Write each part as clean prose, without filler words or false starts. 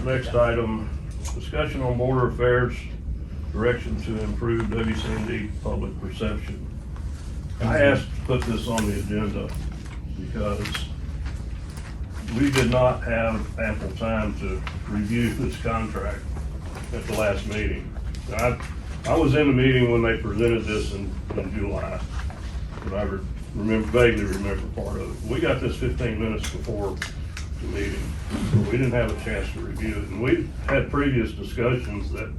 Next item, discussion on border affairs, direction to improve WCND public perception. I asked to put this on the agenda because we did not have ample time to review this contract at the last meeting. I was in the meeting when they presented this in July, but I vaguely remember part of it. We got this 15 minutes before the meeting, so we didn't have a chance to review it. And we had previous discussions that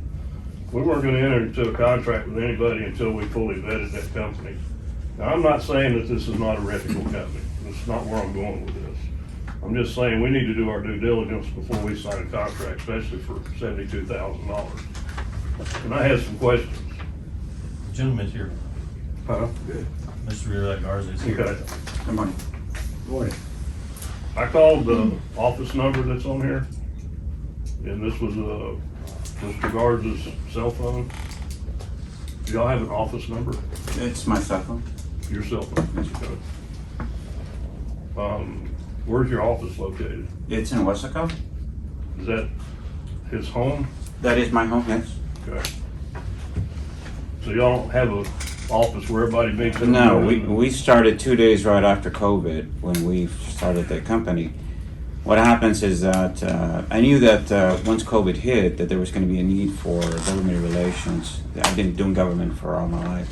we weren't gonna enter into a contract with anybody until we fully vetted that company. Now, I'm not saying that this is not a reputable company. That's not where I'm going with this. I'm just saying we need to do our due diligence before we sign a contract, especially for $72,000. And I had some questions. The gentleman's here. Good. Mr. Rear Garza is here. Okay. Good morning. Morning. I called the office number that's on here, and this was Mr. Garza's cell phone. Do y'all have an office number? It's my cell phone. Your cell phone? Okay. Where's your office located? It's in Willacy. Is that his home? That is my home, yes. Okay. So y'all don't have a office where everybody meets? No, we started 2 days right after COVID when we started the company. What happens is that I knew that once COVID hit that there was going to be a need for government relations. I've been doing government for all my life.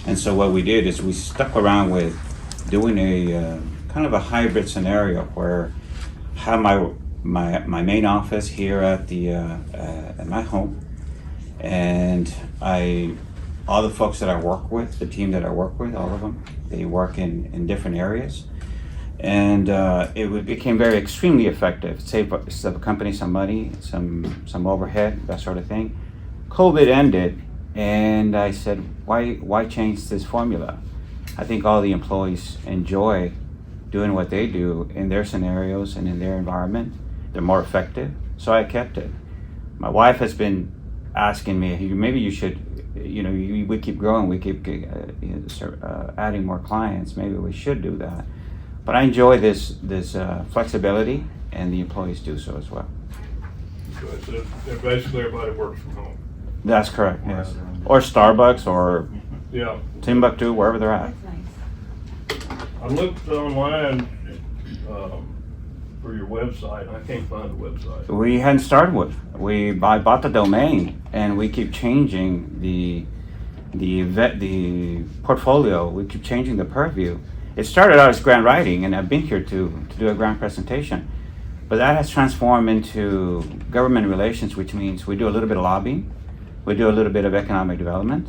And so what we did is we stuck around with doing a kind of a hybrid scenario where I have my main office here at at my home, and all the folks that I work with, the team that I work with, all of them, they work in different areas, and it became very extremely effective. Saved the company some money, some overhead, that sort of thing. COVID ended, and I said, why change this formula? I think all the employees enjoy doing what they do in their scenarios and in their environment. They're more effective, so I kept it. My wife has been asking me, maybe you should, we keep growing, we keep adding more clients, maybe we should do that. But I enjoy this flexibility, and the employees do so as well. So basically everybody works from home? That's correct, yes. Or Starbucks, or Yeah. Timbuktu, wherever they're at. That's nice. I looked online for your website, and I can't find the website. We hadn't started with. I bought the domain, and we keep changing the portfolio. We keep changing the purview. It started out as grant writing, and I've been here to do a grant presentation, but that has transformed into government relations, which means we do a little bit of lobbying, we do a little bit of economic development,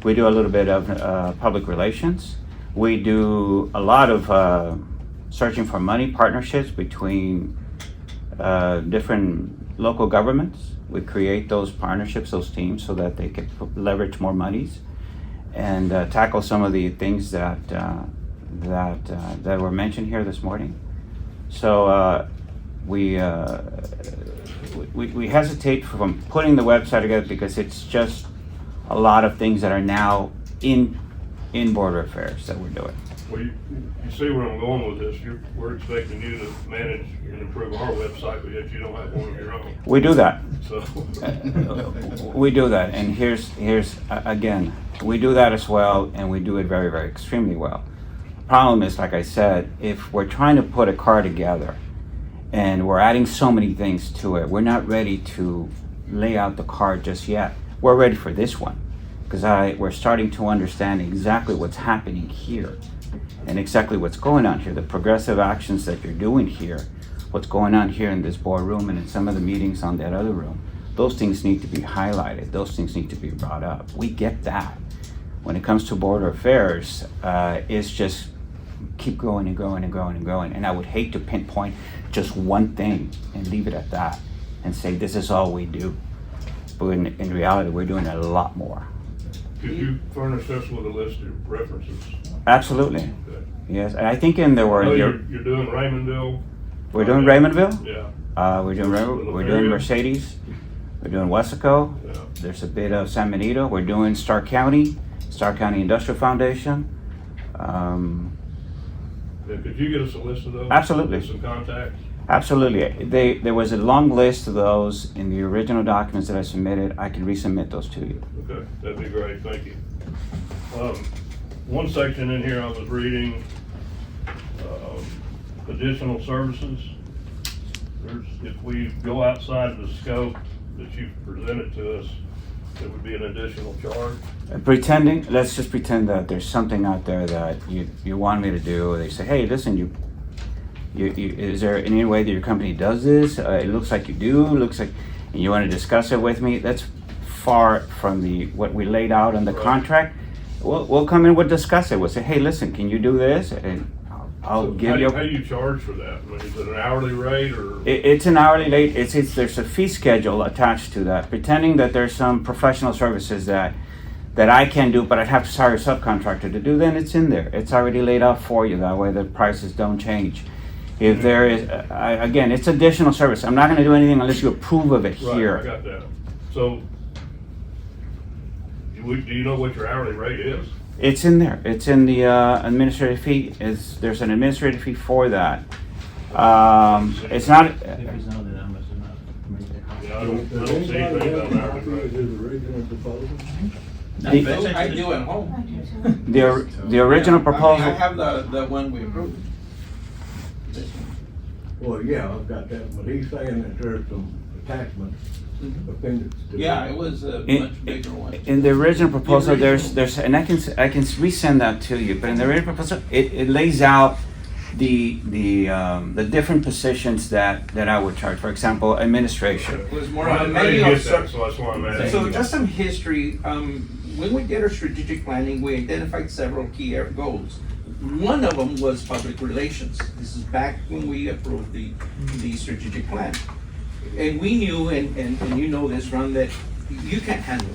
we do a little bit of public relations, we do a lot of searching for money partnerships between different local governments. We create those partnerships, those teams, so that they can leverage more monies and tackle some of the things that were mentioned here this morning. So we hesitate from putting the website together because it's just a lot of things that are now in border affairs that we're doing. Well, you see where I'm going with this. We're expecting you to manage and improve our website, but yet you don't have one of your own. We do that. So We do that, and here's again, we do that as well, and we do it very, very extremely well. The problem is, like I said, if we're trying to put a car together and we're adding so many things to it, we're not ready to lay out the car just yet. We're ready for this one because we're starting to understand exactly what's happening here and exactly what's going on here, the progressive actions that you're doing here, what's going on here in this boardroom and in some of the meetings on that other room. Those things need to be highlighted. Those things need to be brought up. We get that. When it comes to border affairs, it's just keep growing and growing and growing and growing. And I would hate to pinpoint just one thing and leave it at that and say this is all we do. But in reality, we're doing a lot more. could you furnish us with a list of references? Absolutely. Okay. Yes, and I think in there were. I know you're doing Raymondville. We're doing Raymondville. Yeah. We're doing Mercedes. We're doing Wessico. Yeah. There's a bit of San Benito. We're doing Stark County Industrial Foundation. Yeah, could you get us a list of those? Absolutely. Some contacts? Absolutely. There was a long list of those in the original documents that I submitted. I can resubmit those to you. Okay, that'd be great, thank you. One section in here I was reading, additional services. If we go outside the scope that you've presented to us, there would be an additional charge. Let's just pretend that there's something out there that you want me to do. They say, hey, listen, you is there any way that your company does this? It looks like you do, and you want to discuss it with me. That's far from what we laid out in the contract. We'll come in, we'll discuss it. We'll say, hey, listen, can you do this? And I'll give you. How do you charge for that? I mean, is it an hourly rate or? It's an hourly rate. There's a fee schedule attached to that. Pretending that there's some professional services that I can do, but I'd have to hire a subcontractor to do, then it's in there. It's already laid out for you. That way the prices don't change. If there is, again, it's additional service. I'm not going to do anything unless you approve of it here. Right, I got that. So, do you know what your hourly rate is? It's in there. It's in the administrative fee. There's an administrative fee for that. It's not. If it's not, then I must have not. Yeah, I don't see anything about an hourly rate. His original proposal? I do at home. The original I proposal. have the one we approved. This one. Well, yeah, I've got that, but he's saying that there's some attachments, appendix to it. Yeah, it was a In- much bigger one. In the original proposal, there's, and I can resend that to you, but in the original proposal, it lays out the different positions that I would charge. For example, administration. It was more I of a didn't menu get of that, so that's why I'm asking. So just some history, when we did our strategic planning, we identified several key goals. One of them was public relations. This is back when we approved the strategic plan. And we knew, and you know this, Ron, that you can't handle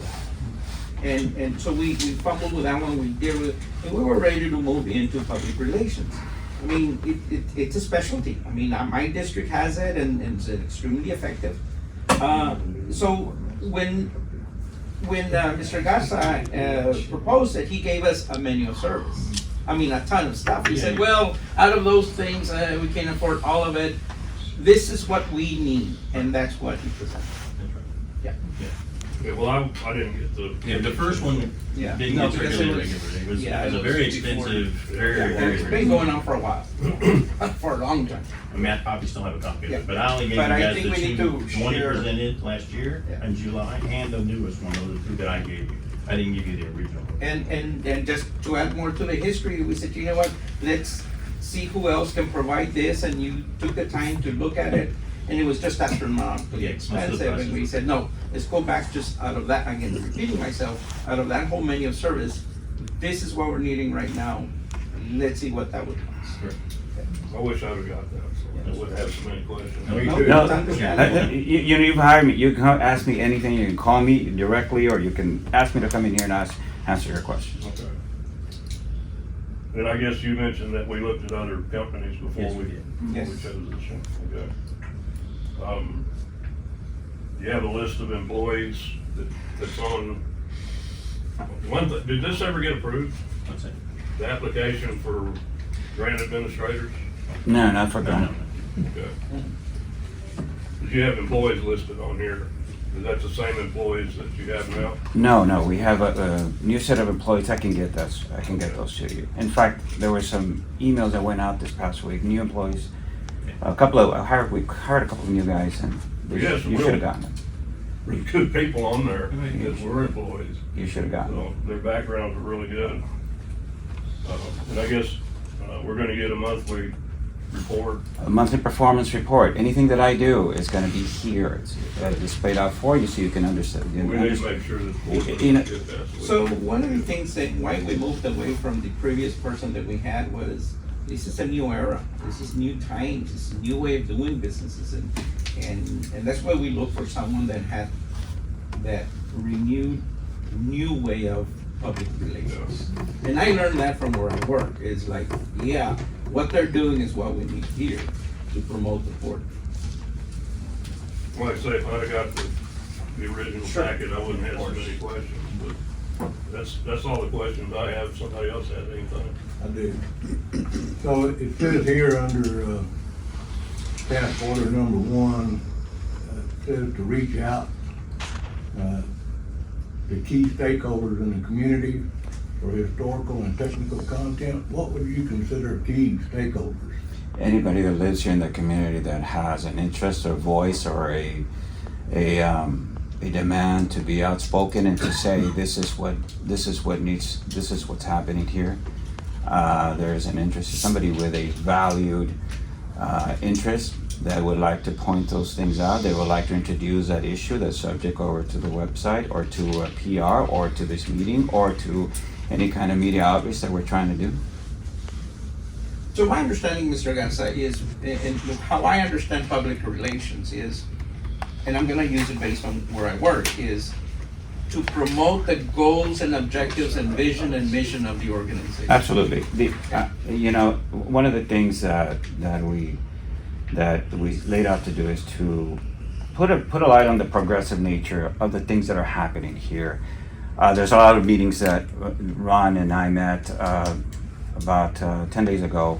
that. And so we fumbled with that one, we did with, and we were ready to move into public relations. I mean, it's a specialty. I mean, my district has it and it's extremely effective. So when Mr. Garza proposed it, he gave us a menu of service. I mean, a ton of stuff. He said, well, out of those things, we can't afford all of it. This is what we need, and that's what he presented. Yeah. Okay, well, I didn't get the. Yeah, the first one Yeah. didn't No, get because regular. it was- It yeah, was a it very was before- expensive, very, Yeah, very. it's been going on for a while, for a long time. I mean, I probably still have a copy of Yeah. it, but I only gave you But I guys think the we need two, to the one you share- presented last year Yeah. in July, and the newest one, those are the two that I gave you. I didn't give you the original. And just to add more to the history, we said, you know what, let's see who else can provide this, and you took the time to look at it, and it was just astronomically Yeah, most of the expensive, and we prices. said, no, let's go back just out of that, again, repeating myself, out of that whole menu of service, this is what we're needing right now, let's see what that would cost. I wish I'd have got that, so I wouldn't have so many questions. No, you No, too. No, it's understandable. you've hired me. You can ask me anything. You can call me directly, or you can ask me to come in here and answer your questions. Okay. And I guess you mentioned that we looked at other companies before Yes, we we did. Yes. chose this one, okay. You have a list of employees that's on, did this ever get approved? What's that? The application for grant administrators? No, not for No, granted. Okay. Did you have employees listed on here? Is that the same employees that you have now? No. We have a new set of employees. I can get those to you. In fact, there were some emails that went out this past week. New employees. We hired a couple of new guys, and Yes, you should have gotten them. Really good people on there that were employees. You should have gotten them. So their backgrounds are really good. And I guess we're gonna get a monthly report. A monthly performance report. Anything that I do is going to be here. It's displayed out for you so you can understand. We need to make sure that the board You know- get that. So one of the things that why we moved away from the previous person that we had was, this is a new era, this is new times, this is a new way of doing businesses, and that's why we look for someone that had that renewed, new way of public relations. And I learned that from where I work, is like, yeah, what they're doing is what we need here to promote the port. Like I say, if I'd have got the original Sure. packet, I wouldn't have so many questions, but that's all the questions I have. If somebody else has anything. I do. So it says here under, task order number 1, says to reach out to key stakeholders in the community for historical and technical content. What would you consider key stakeholders? Anybody that lives here in the community that has an interest or voice or a demand to be outspoken and to say this is what's happening here. There's an interest, somebody with a valued interest that would like to point those things out. They would like to introduce that issue, that subject over to the website or to a PR or to this meeting or to any kind of media outreach that we're trying to do. So my understanding, Mr. Garza, is, and how I understand public relations is, and I'm gonna use it based on where I work, is to promote the goals and objectives and vision and mission of the organization. Absolutely. One of the things that we laid out to do is to put a light on the progressive nature of the things that are happening here. There's a lot of meetings that Ron and I met about 10 days ago,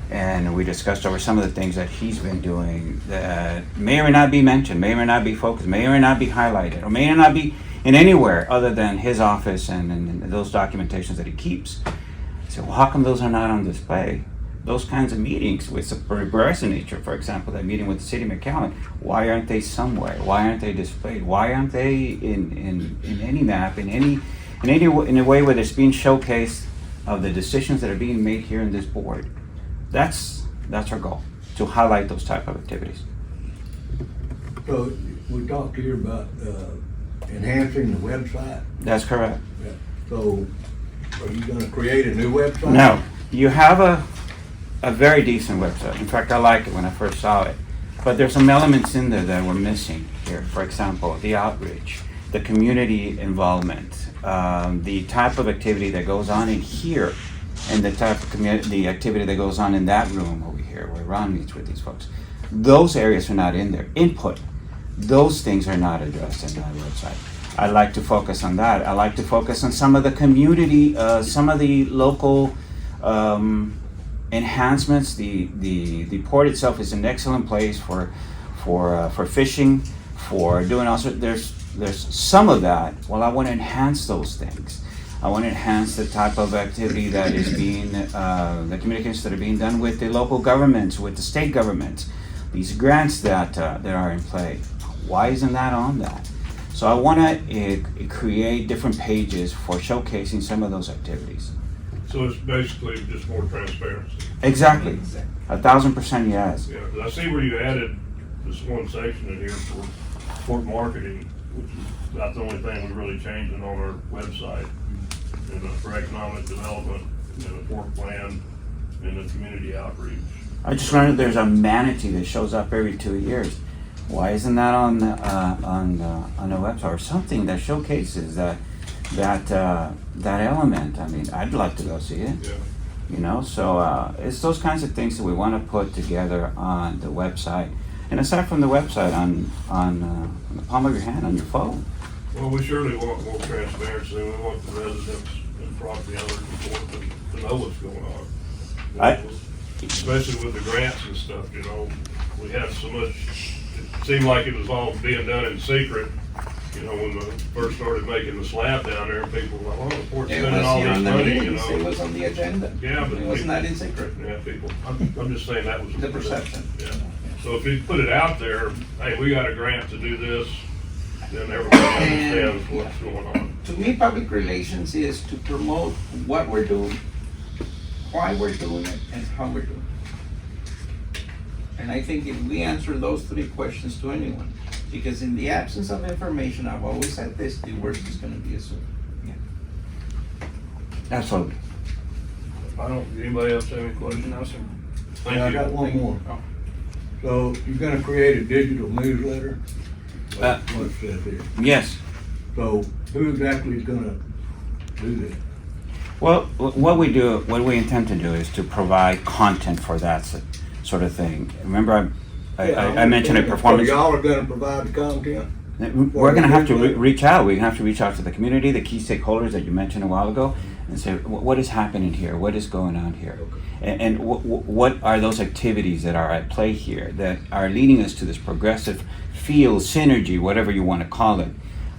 and we discussed over some of the things that he's been doing that may or may not be mentioned, may or may not be focused, may or may not be highlighted, or may or not be in anywhere other than his office and those documentations that he keeps. I said, well, how come those are not on display? Those kinds of meetings with a progressive nature, for example, that meeting with the city of McAllen, why aren't they somewhere? Why aren't they displayed? Why aren't they in any map, in a way where there's being showcased of the decisions that are being made here in this board? That's our goal, to highlight those type of activities. So we talked here about enhancing the website. That's correct. Yeah. So are you gonna create a new website? No, you have a very decent website. In fact, I like it when I first saw it. But there's some elements in there that we're missing here. For example, the outreach, the community involvement, the type of activity that goes on in here, and the type of the activity that goes on in that room over here where Ron meets with these folks. Those areas are not in there. Input, those things are not addressed in that website. I like to focus on that. I like to focus on some of the community, some of the local enhancements. The port itself is an excellent place for fishing, for doing also. There's some of that. Well, I want to enhance those things. I want to enhance the type of activity that is being, the communications that are being done with the local governments, with the state governments, these grants that are in play. Why isn't that on that? So I want to create different pages for showcasing some of those activities. So it's basically just more transparency. Exactly. 1,000% yes. Yeah, 'cause I see where you added this one section in here for marketing, which is about the only thing we're really changing on our website. And for economic development, and the port plan, and the community outreach. I just learned that there's a manatee that shows up every 2 years. Why isn't that on the website or something that showcases that element? I mean, I'd like to go see it. Yeah. So it's those kinds of things that we want to put together on the website. And aside from the website, on the palm of your hand, on your phone. Well, we surely want more transparency. We want the residents and property owners to know what's going on. Especially with the grants and stuff, we had so much, it seemed like it was all being done in secret, when we first started making the slab down there, and people were like, oh, the port's It spending was all here this on the money, meetings, it was on the agenda. Yeah, but It was not in secret. Yeah, people, I'm just saying that was. The perception. Yeah. So if you put it out there, hey, we got a grant to do this, then everybody understands what's going on. To me, public relations is to promote what we're doing, why we're doing it, and how we're doing it. And I think if we answer those 3 questions to anyone, because in the absence of information, I've always said this, the worst is gonna be assumed. Absolutely. Anybody else have any questions? No, sir. Thank Yeah, I you. got one more. Oh. So you're gonna create a digital newsletter? Uh, What it says here. Yes. So who exactly is gonna do this? Well, what we intend to do is to provide content for that sort of thing. Remember, I mentioned a performance. So y'all are gonna provide the content? We're going to have to reach out. We have to reach out to the community, the key stakeholders that you mentioned a while ago, and say, what is happening here? What is going on here? And what are those activities that are at play here that are leading us to this progressive field, synergy, whatever you want to call it?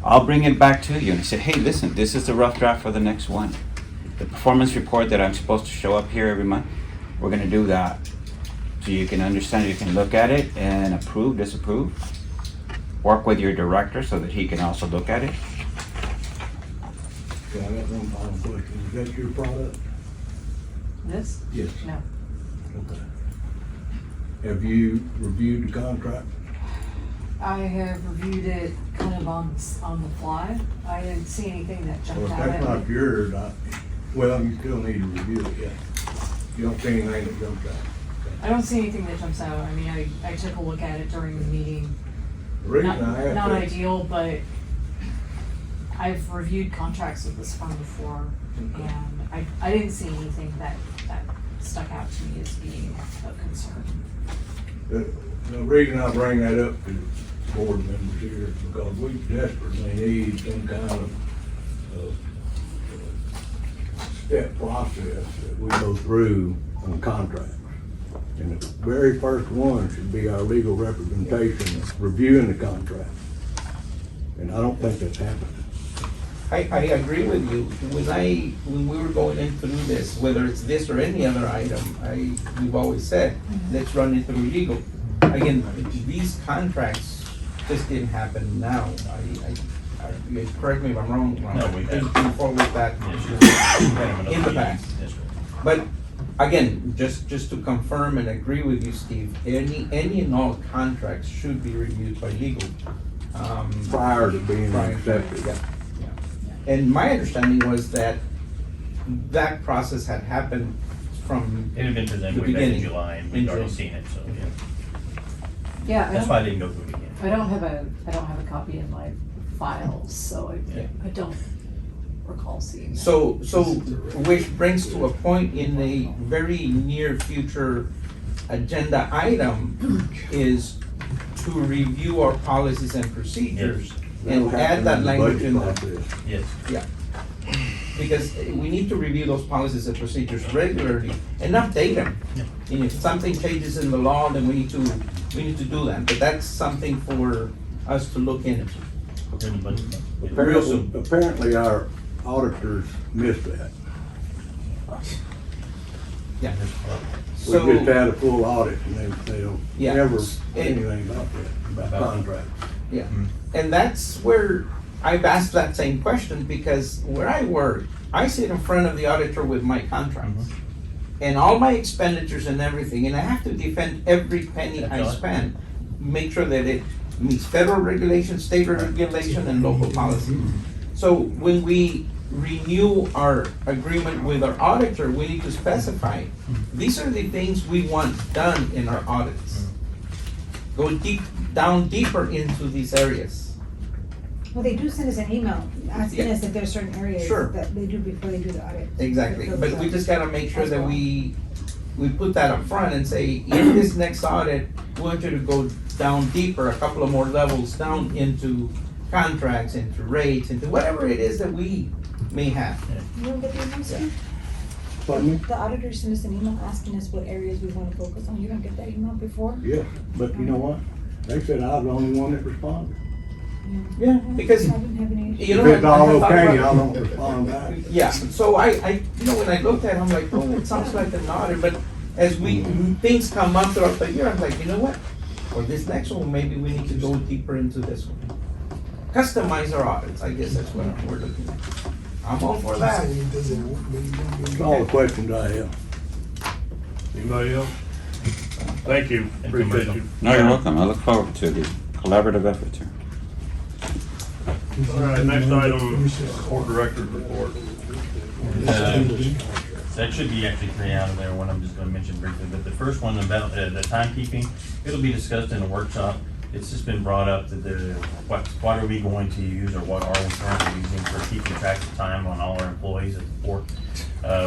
I'll bring it back to you and say, hey, listen, this is the rough draft for the next one. The performance report that I'm supposed to show up here every month, we're going to do that. So you can understand, you can look at it and approve, disapprove. Work with your director so that he can also look at it. Okay, I got one final question. Is that your product? This? Yes. No. Okay. Have you reviewed the contract? I have reviewed it kind of on the fly. I didn't see anything that Well, jumped if out that's at not me. yours, well, you still need to review it, yeah. You don't see anything that jumps out. I don't see anything that jumps out. I mean, I took a look at it during the meeting. The reason Not, I asked not that- ideal, but I've reviewed contracts with this firm before, and I didn't see anything that stuck out to me as being of concern. The reason I bring that up to board members here is because we desperately need some kind of step process that we go through on contracts. And the very first one should be our legal representation reviewing the contract. And I don't think that's happening. I agree with you. When we were going in through this, whether it's this or any other item, we've always said, let's run it through legal. Again, these contracts just didn't happen now. Correct me if I'm wrong, Ron. No, we Things haven't. been forward that in the past. Yes, sir. But again, just to confirm and agree with you, Steve, any and all contracts should be reviewed by legal. Prior to being Prior to- accepted. yeah, yeah. And my understanding was that process had happened from It had been presented the way back in beginning. July, and In we'd already June. seen it, so, yeah. Yeah, That's why I didn't go through it again. I don't have a copy in my files, so Yeah. I don't recall seeing it. So which brings to a point in a very near future agenda item is to review our policies and procedures and That'll add happen that in the language budget in there. process. Yes. Yeah. Because we need to review those policies and procedures regularly and update them. Yeah. And if something changes in the law, then we need to do that, but that's something for us to look into. In the budget. Yeah. Real soon. Apparently our auditors missed that. Yeah. We just had a full audit and they don't Yeah. ever say anything about that, about contracts. Yeah, and that's where I've asked that same question, because where I work, I sit in front of the auditor with my contracts. And all my expenditures and everything, and I have to defend every penny I That's right. spend. Make sure that it meets federal regulation, state regulation, and local policy. So when we renew our agreement with our auditor, we need to specify, these are the things we want done in our audits. Go down deeper into these areas. Well, they do send us an email asking Yeah. us if there's certain areas Sure. that they do before they do the audit. Exactly, Fill but those we out. just gotta make sure As that well. we put that up front and say, in this next audit, we want you to go down deeper, a couple of more levels down into contracts, into rates, into whatever it is that we may have. You don't get the email, Steve? Pardon me? The auditor sent us an email asking us what areas we wanna focus on. You don't get that email before? Yes, but you know what? They said I was the only one that responded. Yeah, because, I didn't have any. you know. If it's I all had thought okay, about- I don't respond back. Yeah, so I, you know, when I looked at it, I'm like, oh, it sounds like an audit, but as things come up throughout the year, I'm like, you know what? For this next one, maybe we need to go deeper into this one. Customize our audits, I guess that's what we're looking at. I'm all for that. That's all the questions I have. Anybody else? Thank you, Thank you, appreciate Michael. you. No, you're welcome. I look forward to the collaborative effort here. All right, next item, board director's report. That should be actually three out of there, one I'm just gonna mention briefly, but the first one about the timekeeping, it'll be discussed in a workshop. It's just been brought up that what are we going to use, or what are we currently using for keeping track of time on all our employees at the port?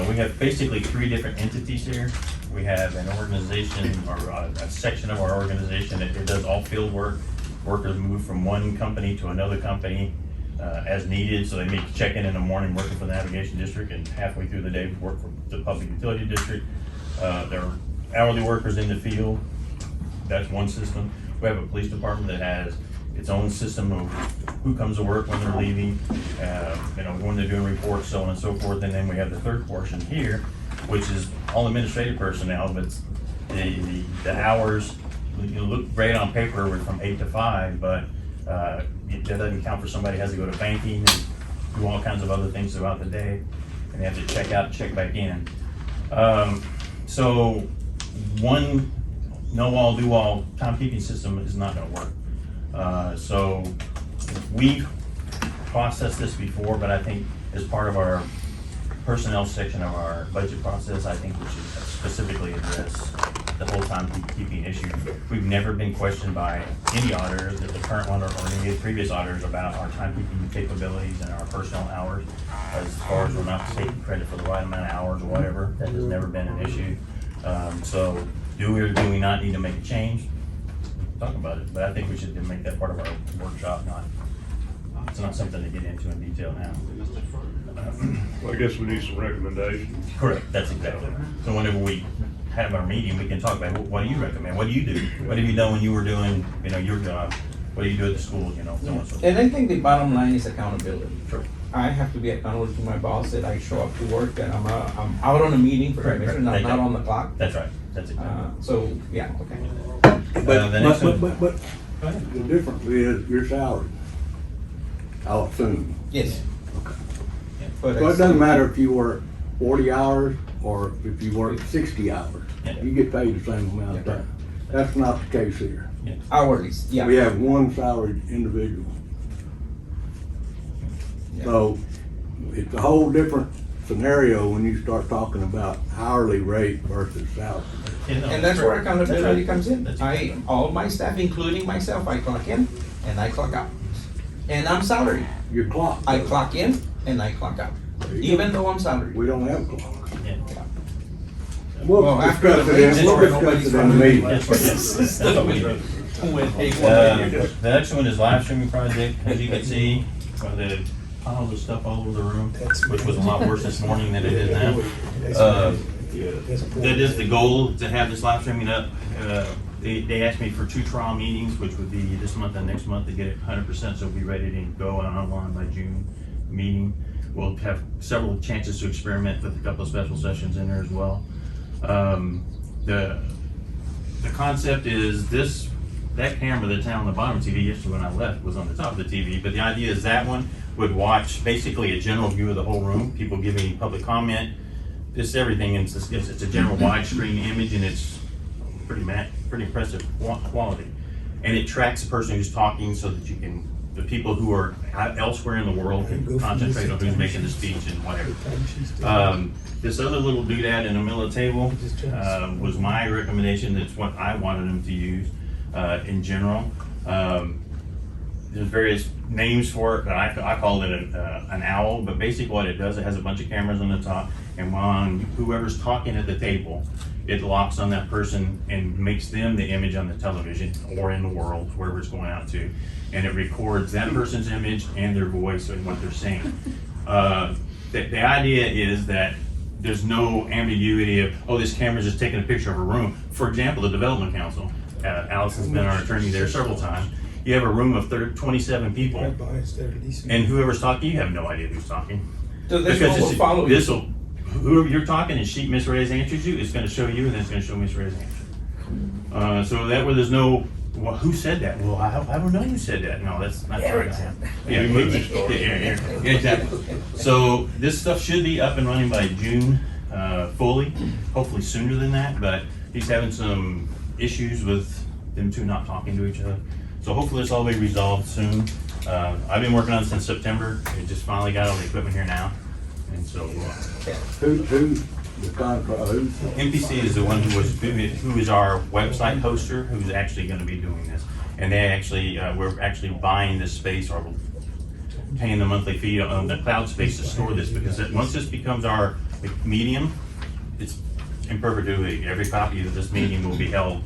We have basically three different entities here. We have an organization, or a section of our organization that does all field work. Workers move from one company to another company. as needed, so they may check in the morning working for the navigation district and halfway through the day work for the public utility district. There are hourly workers in the field, that's one system. We have a police department that has its own system of who comes to work, when they're leaving, when they're doing reports, so on and so forth. And then we have the third portion here, which is all administrative personnel, but the hours, look great on paper, we're from 8 to 5, but that doesn't count for somebody who has to go to banking and do all kinds of other things throughout the day, and they have to check out and check back in. So one know-all, do-all timekeeping system is not gonna work. So we've processed this before, but I think as part of our personnel section of our budget process, I think we should specifically address the whole timekeeping issue. We've never been questioned by any auditor, the current one or any of the previous auditors, about our timekeeping capabilities and our personnel hours. As far as we're not taking credit for the right amount of hours or whatever, that has never been an issue. So do we or do we not need to make a change? Talk about it, but I think we should make that part of our workshop, it's not something to get into in detail now. Well, I guess we need some recommendations. Correct, that's exactly. So whenever we have our meeting, we can talk about, what do you recommend? What do you do? What have you done when you were doing, your job? What do you do at the school, so on and so forth. And I think the bottom line is accountability. Sure. I have to be accountable to my boss that I show up to work, that I'm out on a meeting for commission, I'm not on the clock. That's right, that's exactly. So, yeah, okay. The next one. But Go ahead. the difference is your salary, I'll assume. Yes. But So it doesn't matter if you work 40 hours or if you work 60 hours, Yeah. you get paid the same amount of time. That's not the case here. hourly, yeah. We have one salaried individual. Yeah. So it's a whole different scenario when you start talking about hourly rate versus salary. And that's where accountability That's right. comes in. That's exactly right. All my staff, including myself, I clock in and I clock out. And I'm salaried. Your clock. I clock in and I clock out, even though I'm salaried. We don't have clocks. Yeah. We'll after discuss the it in, meeting, we'll discuss it in the meeting. That's what we do. The next one is live streaming project. As you can see, the piles of stuff all over the room, which was a lot worse this morning than it is now. That is the goal, to have this live streaming up. They asked me for 2 trial meetings, which would be this month and next month, to get it 100%, so it'll be ready to go online by June meeting. We'll have several chances to experiment with a couple of special sessions in there as well. The concept is that camera that's down on the bottom of the TV, yesterday when I left, was on the top of the TV, but the idea is that one would watch basically a general view of the whole room, people giving public comment, just everything, and it's a general widescreen image, and it's pretty impressive quality. And it tracks the person who's talking so that the people who are elsewhere in the world can concentrate on who's making the speech and whatever. This other little doodad in the middle of the table was my recommendation. That's what I wanted them to use in general. There's various names for it, but I call it an owl. But basically what it does, it has a bunch of cameras on the top, and when whoever's talking at the table, it locks on that person and makes them the image on the television or in the world, wherever it's going out to. And it records that person's image and their voice and what they're saying. The idea is that there's no ambiguity of, oh, this camera's just taking a picture of a room. For example, the Development Council, Allison's been our attorney there several times. You have a room of 27 people, and whoever's talking, you have no idea who's talking. So this one will follow you. Whoever you're talking and Miss Reyes answers you, it's gonna show you, and then it's gonna show Miss Reyes answer. So that way there's no, well, who said that? Well, I don't know who said that. No, that's not right. Yeah, movie star. Yeah, exactly. So this stuff should be up and running by June, fully, hopefully sooner than that, but he's having some issues with them two not talking to each other. So hopefully this will be resolved soon. I've been working on it since September. It just finally got all the equipment here now. And so, Who's the contract, MPC is the one who is our website hoster, who's actually gonna be doing this. And they actually, we're actually buying this space, or paying the monthly fee on the cloud space to store this, because once this becomes our medium, it's in perpetuity. Every copy of this medium will be held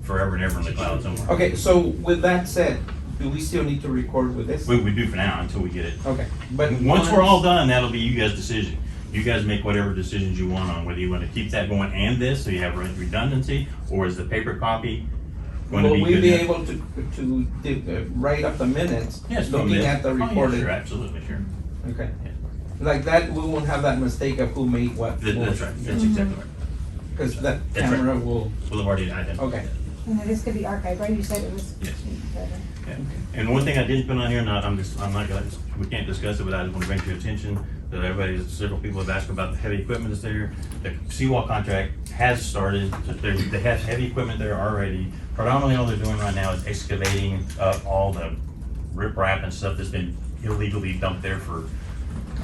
forever and ever in the cloud somewhere. Okay, so with that said, do we still need to record with this? We do for now until we get it. Okay, but. Once we're all done, that'll be you guys' decision. You guys make whatever decisions you want on whether you want to keep that going and this, so you have redundancy, or is the paper copy going to Will be we good be enough? able to write up the minutes? Yes, from Looking this. at the Oh, yeah, recorded? Sure, absolutely, sure. Okay. Like that, we won't have that mistake of who made what. That's right, that's exactly right. Because that That's right. camera will, We'll have already identified. okay. And then this could be archived, right? You said it was. Yes. Better. Yeah. And one thing I didn't put on here, I'm not gonna, we can't discuss it, but I just wanna bring to your attention that several people have asked about the heavy equipment that's there. The seawall contract has started, they have heavy equipment there already. Predominantly all they're doing right now is excavating up all the riprap and stuff that's been illegally dumped there for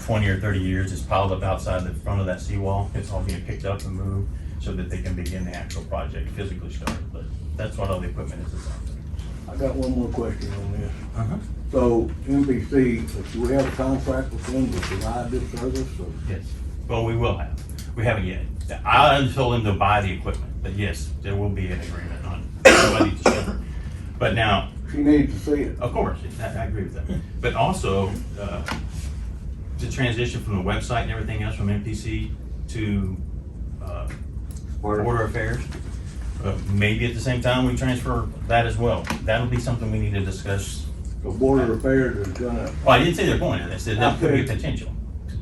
20 or 30 years. It's piled up outside the front of that seawall. It's all being picked up and moved so that they can begin the actual project physically started. But that's what all the equipment is out there. I got one more question on this. Uh-huh. So NBC, do we have a contract with them to provide this service or? Yes, well, we will have. We haven't yet. I told them to buy the equipment, but yes, there will be an agreement on somebody to ship it. But now, She needs to see it. of course, I agree with that. But also, the transition from the website and everything else from MPC to Border Affairs, maybe at the same time we transfer that as well. That'll be something we need to discuss. The Border Affairs is gonna. Well, I didn't say they're going to. I said that could be a potential,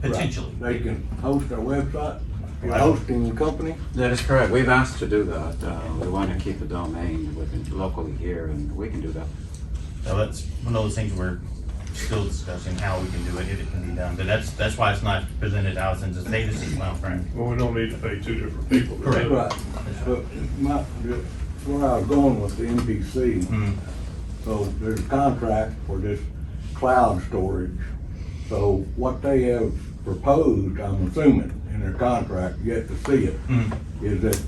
potentially. They can host their website, a hosting company. That is correct. We've asked to do that. We want to keep the domain locally here, and we can do that. So that's one of those things we're still discussing how we can do it, if it can be done. But that's why it's not presented out since it's Davis and Clown Frank. Well, we don't need to pay two different people. to do Correct. it. Right, but where I was going with the NBC, Mhm. so there's a contract for this cloud storage. So what they have proposed, I'm assuming, in their contract, yet to see it, Mhm. is that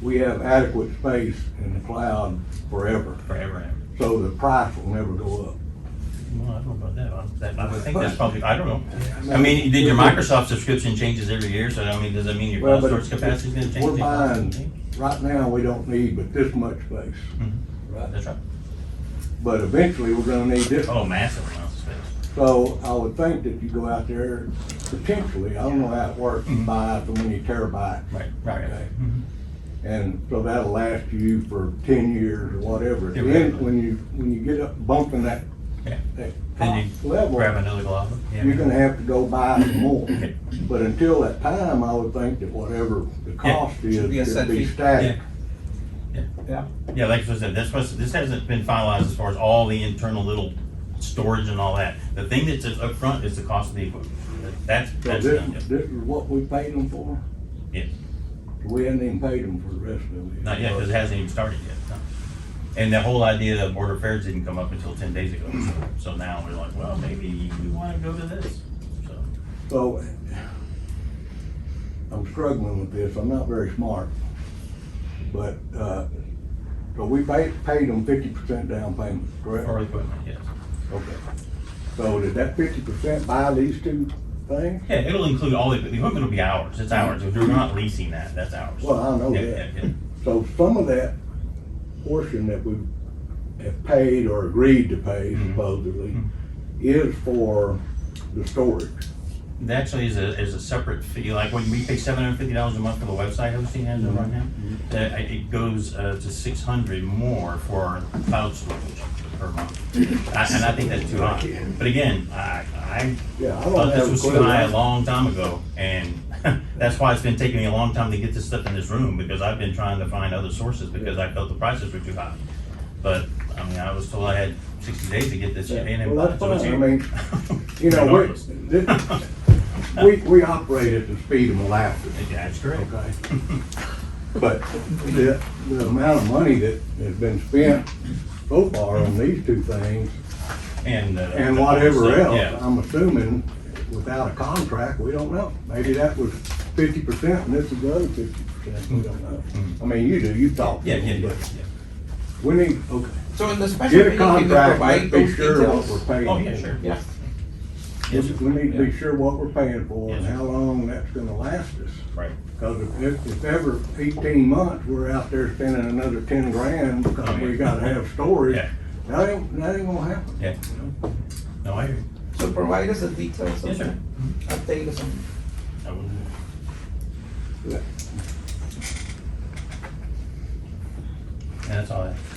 we have adequate space in the cloud forever. Forever and ever. So the price will never go up. Well, I don't know about that. I would think that's probably, I don't know. I mean, did your Microsoft subscription changes every year? So I mean, does that mean your Well, cloud but storage capacity is gonna change? We're buying, right now, we don't need but this much space, Mhm. right? That's right. But eventually, we're gonna need this. Oh, massive amounts of space. So I would think that you go out there, potentially, I don't know how it works, you buy so many terabytes. Right, right. Okay. Mhm. And so that'll last you for 10 years or whatever. Yeah, Then, right. when you get up bumping that Yeah. top Then you level, grab another glove. Yeah. you're gonna have to go buy some more. Okay. But until that time, I would think that whatever the cost is, Should be a should set be fee. static. Yeah. Yeah, like I said, this hasn't been finalized as far as all the internal little storage and all that. The thing that's up front is the cost of the equipment. That's So done. this is what we paid them for? Yes. We hadn't even paid them for the rest of it. Not yet, because it hasn't even started yet. No. And the whole idea of Border Affairs didn't come up until 10 days ago. So now we're like, well, maybe we want to go to this. So, I'm struggling with this, I'm not very smart, but, so we paid them 50% down payment, correct? For equipment, yes. Okay. So did that 50% buy these two things? Yeah, it'll include all the equipment will be ours. It's ours. If we're not leasing that, that's ours. Well, I know Yeah, that. yeah, yeah. So some of that portion that we have paid or agreed to pay Mhm. supposedly Mhm. is for the storage. It actually is a separate fee, like when we pay $750 a month for the website hosting as of right now, it goes to $600 more for our cloud storage per month. And I think that's too high. But again, I Yeah, I don't thought this have a was too clue. high a long time ago, and that's why it's been taking me a long time to get this stuff in this room, because I've been trying to find other sources, because I felt the prices were too high. But, I mean, I was told I had 60 days to get this shit in and. Well, that's so it's fine. I here. mean, you know, Regardless. we operate at the speed of molasses, Yeah, that's correct. okay? But the amount of money that has been spent so far on these two things and whatever else, Yeah. I'm assuming without a contract, we don't know. Maybe that was 50% and this is the other 50%, we don't know. I mean, you talk to Yeah, them, yeah. but we need, okay. So in the special Get a meeting, can you contract, provide let's be those sure what details? we're paying. Oh, yeah, sure. Yeah. Yes, sir. We need to be sure what we're paying for and Yes, sir. how long that's gonna last us. Right. Cause if ever 18 months, we're out there spending another 10 grand because we gotta have storage, Yeah. That ain't gonna happen. Yeah. No, I agree. So provide us the details Yes, of sir. that. Update us on. I will do Yeah. that. And that's all I have.